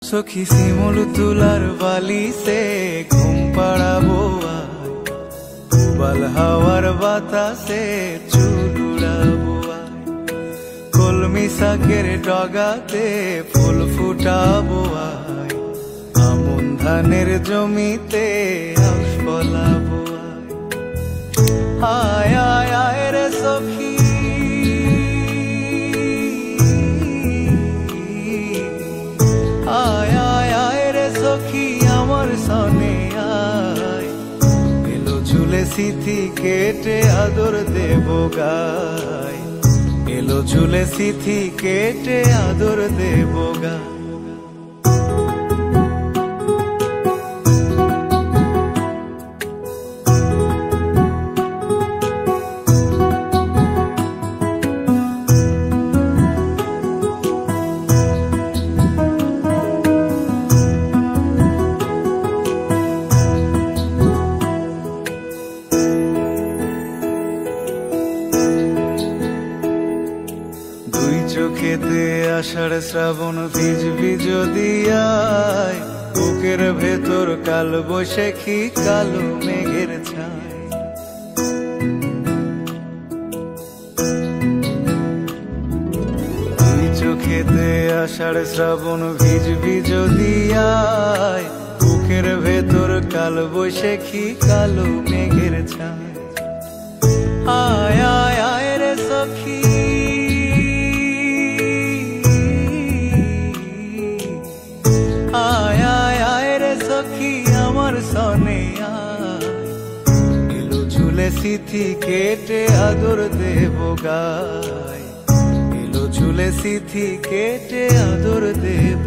সখী শিমুল তুলার বালি সে ঘুম পাড়াবো আয়, উবাল হাওয়ার বাতাসে চুল উড়াবো আয়, কলমি শাকের ডগাতে ফুল ফুটাবো আয়, আমন ধানের জমিতে আউশ ফলাবো আয়। আয় আয় রে সখী, আয় আয় আয় রে সখী আমার সনে আয়, এলো ঝুলে সিথি কেটে আদর দেব গায়, এলো ঝুলে সিথি কেটে আদর দেব গায়। চোখেতে আষাঢ় শ্রাবণ ভিজবি যদি আয়, বুকের ভেতর কাল বৈশাখী কালো মেঘের ছায়, দুই চোখেতে আষাঢ় শ্রাবণ ভিজবি যদি আয়, বুকের ভেতর কাল বৈশাখী কালো মেঘের ছায়। আয় আয় আয় রে সখী, আয় আয় আয় রে সখী আমার সনে আয়, এলো ঝুলে সিথি কেটে আদর দেব গায়, এলো ঝুলে সিথি কেটে আদর দেব।